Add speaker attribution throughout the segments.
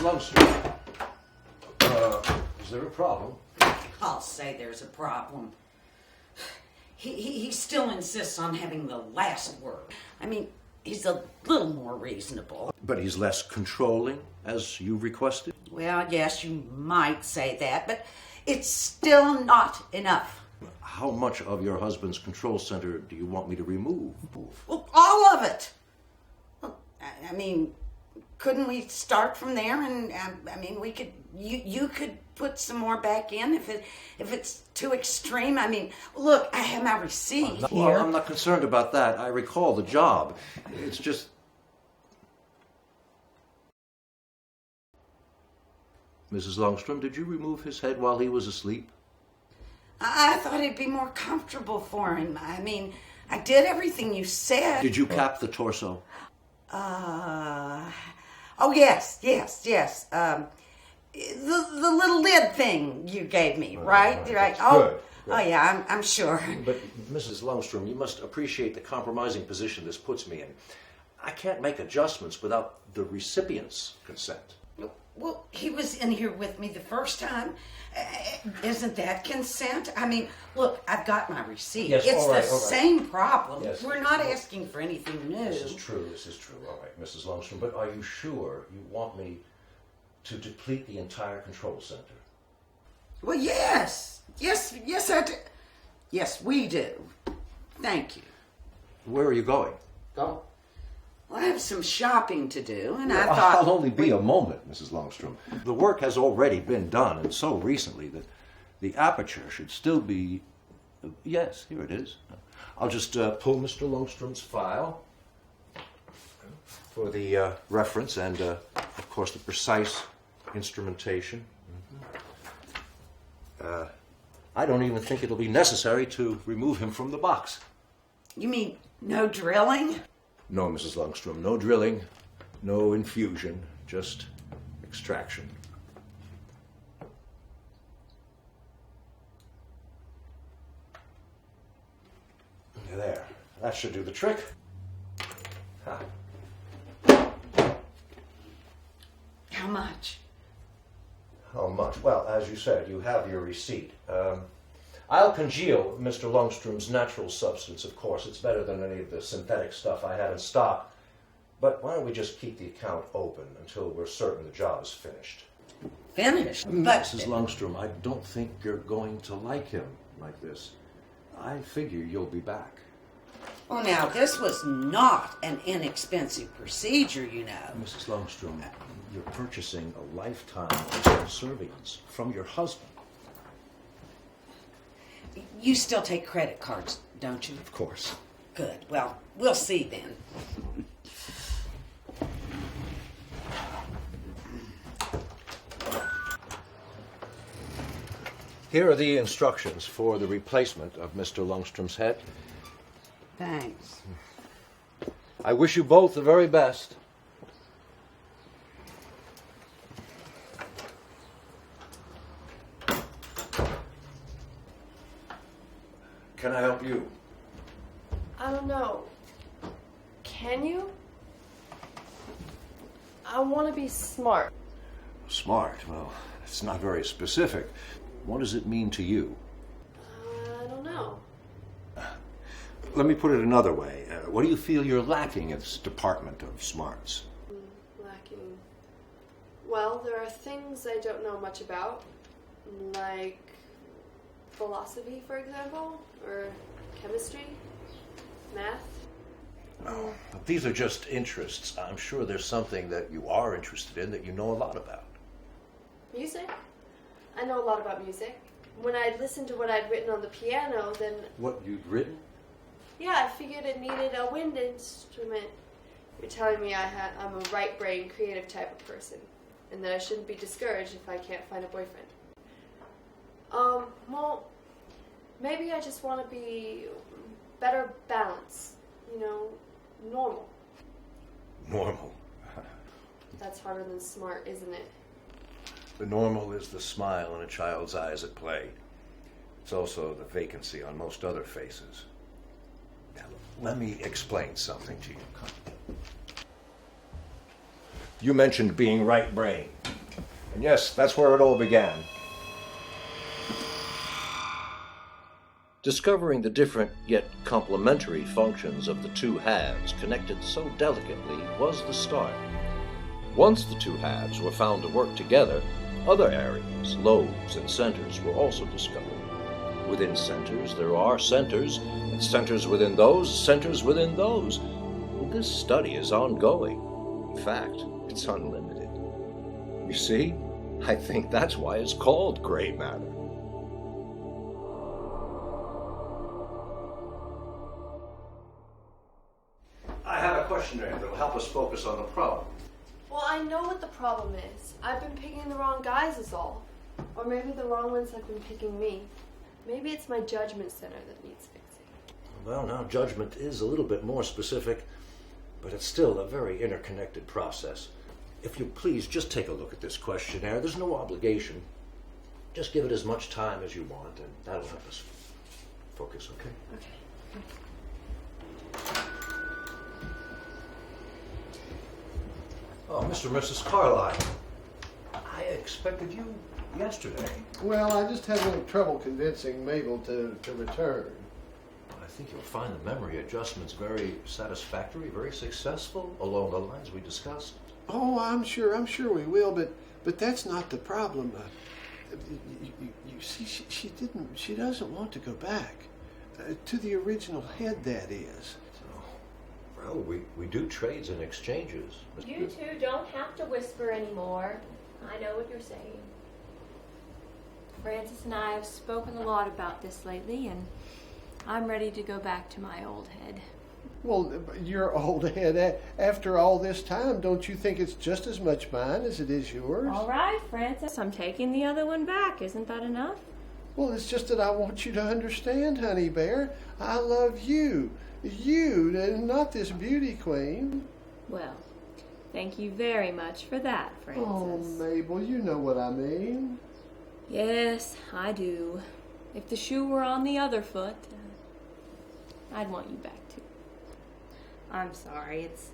Speaker 1: Lundstrom, is there a problem?
Speaker 2: I'll say there's a problem. He still insists on having the last word. I mean, he's a little more reasonable.
Speaker 1: But he's less controlling, as you requested?
Speaker 2: Well, yes, you might say that, but it's still not enough.
Speaker 1: How much of your husband's control center do you want me to remove?
Speaker 2: Well, all of it. Well, I mean, couldn't we start from there? And I mean, we could. You could put some more back in if it's too extreme. I mean, look, I have my receipt here.
Speaker 1: Well, I'm not concerned about that. I recall the job. It's just. Mrs. Lundstrom, did you remove his head while he was asleep?
Speaker 2: I thought it'd be more comfortable for him. I mean, I did everything you said.
Speaker 1: Did you cap the torso?
Speaker 2: Oh, yes. The little lid thing you gave me, right?
Speaker 1: Right.
Speaker 2: Oh,
Speaker 1: Good.
Speaker 2: Oh, yeah, I'm sure.
Speaker 1: But, Mrs. Lundstrom, you must appreciate the compromising position this puts me in. I can't make adjustments without the recipient's consent.
Speaker 2: Well, he was in here with me the first time. Isn't that consent? I mean, look, I've got my receipt.
Speaker 1: Yes,
Speaker 2: it's
Speaker 1: all right.
Speaker 2: same problem.
Speaker 1: Yes.
Speaker 2: We're not asking for anything new.
Speaker 1: This is true. All right, Mrs. Lundstrom, but are you sure you want me to deplete the entire control center?
Speaker 2: Well, yes, I do. Yes, we do. Thank you.
Speaker 1: Where are you going?
Speaker 2: Go. Well, I have some shopping to do, and I
Speaker 1: Well,
Speaker 2: thought...
Speaker 1: I'll only be a moment, Mrs. Lundstrom. The work has already been done, and so recently that the aperture should still be... Yes, here it is. I'll just pull Mr. Lundstrom's file for the reference and, of course, the precise instrumentation. I don't even think it'll be necessary to remove him from the box.
Speaker 2: You mean no drilling?
Speaker 1: No, Mrs. Lundstrom, no drilling, no infusion, just extraction. There, that should do the trick.
Speaker 2: How much?
Speaker 1: How much? Well, as you said, you have your receipt. I'll congeal Mr. Lundstrom's natural substance, of course. It's better than any of the synthetic stuff I have in stock. But why don't we just keep the account open until we're certain the job is finished?
Speaker 2: Finished? But...
Speaker 1: Mrs. Lundstrom, I don't think you're going to like him like this. I figure you'll be back.
Speaker 2: Well, now, this was not an inexpensive procedure, you know.
Speaker 1: Mrs. Lundstrom, you're purchasing a lifetime of subservience from your husband.
Speaker 2: You still take credit cards, don't you?
Speaker 1: Of course.
Speaker 2: Good. Well, we'll see then.
Speaker 1: Here are the instructions for the replacement of Mr. Lundstrom's head.
Speaker 2: Thanks.
Speaker 1: I wish you both the very best. Can I help you?
Speaker 3: I don't know. Can you? I want to be smart.
Speaker 1: Smart? Well, it's not very specific. What does it mean to you?
Speaker 3: I don't know.
Speaker 1: Let me put it another way. What do you feel you're lacking in this department of smarts?
Speaker 3: Lacking. Well, there are things I don't know much about, like philosophy, for example, or chemistry, math.
Speaker 1: Oh, these are just interests. I'm sure there's something that you are interested in that you know a lot about.
Speaker 3: Music? I know a lot about music. When I'd listened to what I'd written on the piano, then...
Speaker 1: What you'd written?
Speaker 3: Yeah, I figured it needed a wind instrument. You're telling me I'm a right-brain, creative type of person, and that I shouldn't be discouraged if I can't find a boyfriend. Well, maybe I just want to be better balanced, normal.
Speaker 1: Normal.
Speaker 3: That's harder than smart, isn't it?
Speaker 1: The normal is the smile in a child's eyes at play. It's also the vacancy on most other faces. Now, let me explain something to you. You mentioned being right brain. And yes, that's where it all began. Discovering the different yet complementary functions of the two halves connected so delicately was the start. Once the two halves were found to work together, other areas, lobes, and centers were also discovered. Within centers, there are centers, and centers within those, centers within those. This study is ongoing. In fact, it's unlimited. You see, I think that's why it's called gray matter. I have a questionnaire that will help us focus on the problem.
Speaker 3: Well, I know what the problem is. I've been picking the wrong guys is all. Or maybe the wrong ones have been picking me. Maybe it's my judgment center that needs fixing.
Speaker 1: Well, now judgment is a little bit more specific, but it's still a very interconnected process. If you please, just take a look at this questionnaire. There's no obligation. Just give it as much time as you want, and that'll help us focus, okay?
Speaker 3: Okay.
Speaker 1: Oh, Mr. and Mrs. Carlyle, I expected you yesterday.
Speaker 4: Well, I just had a little trouble convincing Mabel to return.
Speaker 1: I think you'll find the memory adjustments very satisfactory, very successful along the lines we discussed.
Speaker 4: Oh, I'm sure we will, but that's not the problem. You see, she doesn't want to go back to the original head, that is.
Speaker 1: Well, we do trades and exchanges.
Speaker 5: You two don't have to whisper anymore. I know what you're saying. Francis and I have spoken a lot about this lately, and I'm ready to go back to my old head.
Speaker 4: Well, your old head, after all this time, don't you think it's just as much mine as it is yours?
Speaker 5: All right, Francis, I'm taking the other one back. Isn't that enough?
Speaker 4: Well, it's just that I want you to understand, honey bear. I love you. You, not this beauty queen.
Speaker 5: Well, thank you very much for that, Francis.
Speaker 4: Oh, Mabel, you know what I mean.
Speaker 5: Yes, I do. If the shoe were on the other foot, I'd want you back too. I'm sorry, it's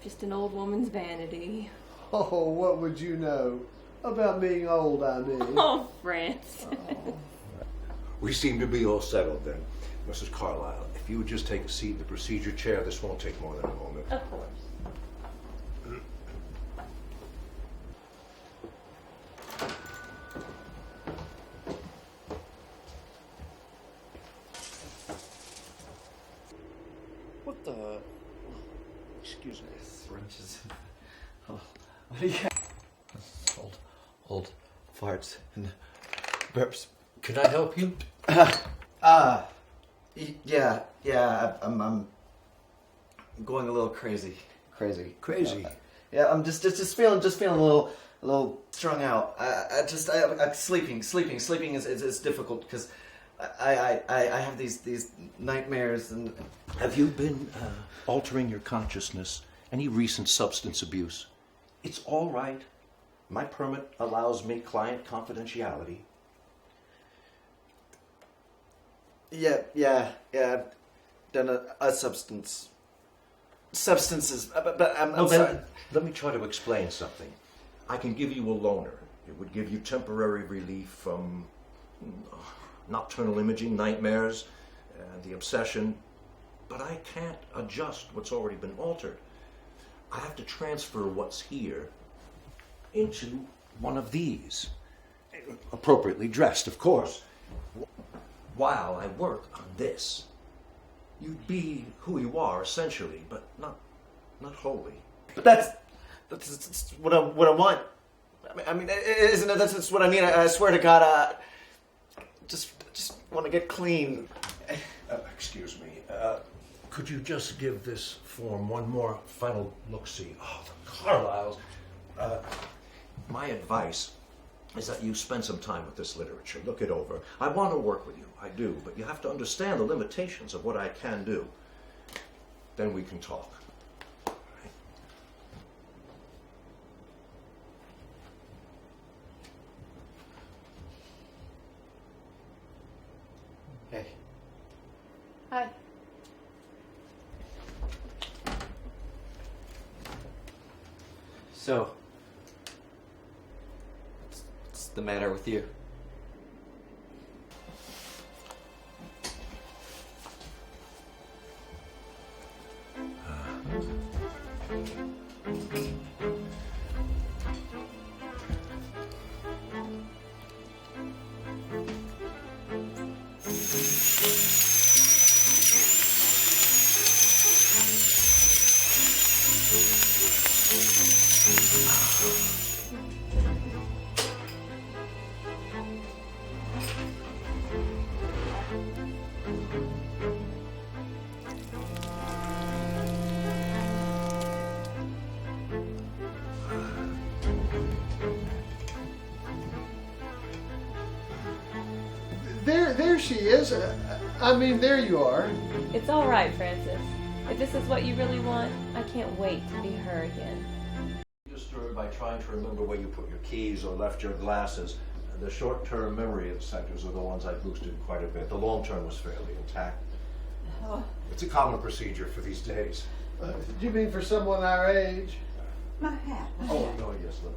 Speaker 5: just an old woman's vanity.
Speaker 4: Oh, what would you know about being old, I mean?
Speaker 5: Oh, Francis.
Speaker 4: Oh.
Speaker 1: We seem to be all settled then. Mrs. Carlyle, if you would just take a seat in the procedure chair, this won't take more than a moment.
Speaker 5: Of course.
Speaker 6: What the? Excuse me. Wrenches. Oh, what do you got? Old farts and burps.
Speaker 1: Can I help you?
Speaker 6: Yeah. I'm going a little crazy.
Speaker 1: Crazy?
Speaker 6: Yeah, I'm just feeling a little strung out. I'm sleeping. Sleeping is difficult because I have these nightmares and.
Speaker 1: Have you been altering your consciousness? Any recent substance abuse? It's all right. My permit allows me client confidentiality.
Speaker 6: Yeah. I've done a substances, but I'm sorry.
Speaker 1: Let me try to explain something. I can give you a loaner. It would give you temporary relief from nocturnal imaging, nightmares, the obsession. But I can't adjust what's already been altered. I have to transfer what's here into one of these. Appropriately dressed, of course. While I work on this. You'd be who you are, essentially, but not wholly.
Speaker 6: But that's what I want. I mean, isn't it? That's what I mean. I swear to God, just want to get clean.
Speaker 1: Excuse me. Could you just give this form one more final look-see? Oh, the Carlyles. My advice is that you spend some time with this literature. Look it over. I want to work with you. I do. But you have to understand the limitations of what I can do. Then we can talk.
Speaker 6: Hey.
Speaker 3: Hi.
Speaker 6: So, the matter with you?
Speaker 4: There she is. I mean, there you are.
Speaker 5: It's all right, Francis. If this is what you really want, I can't wait to be her again.
Speaker 1: Disturbed by trying to remember where you put your keys or left your glasses. The short-term memory sectors are the ones I boosted quite a bit. The long-term was fairly intact.
Speaker 2: Oh.
Speaker 1: It's a common procedure for these days.
Speaker 4: You mean for someone our age?
Speaker 2: My hat.
Speaker 1: Oh, no, yes, look.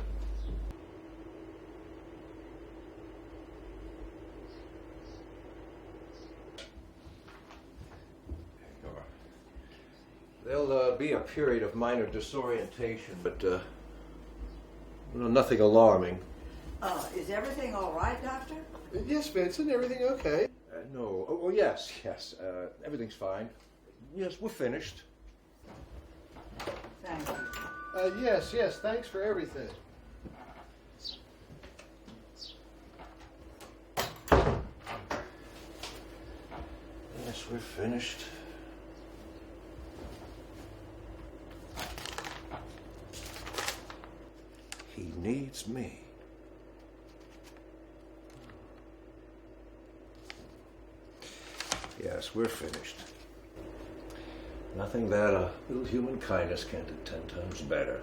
Speaker 1: There'll be a period of minor disorientation, but nothing alarming.
Speaker 2: Is everything all right, Doctor?
Speaker 4: Yes, Vincent, everything okay?
Speaker 1: No. Oh, yes. Everything's fine. Yes, we're finished.
Speaker 2: Thank you.
Speaker 4: Yes, thanks for everything.
Speaker 1: Yes, we're finished. He needs me. Yes, we're finished. Nothing that a little human kindness can't do 10 times better.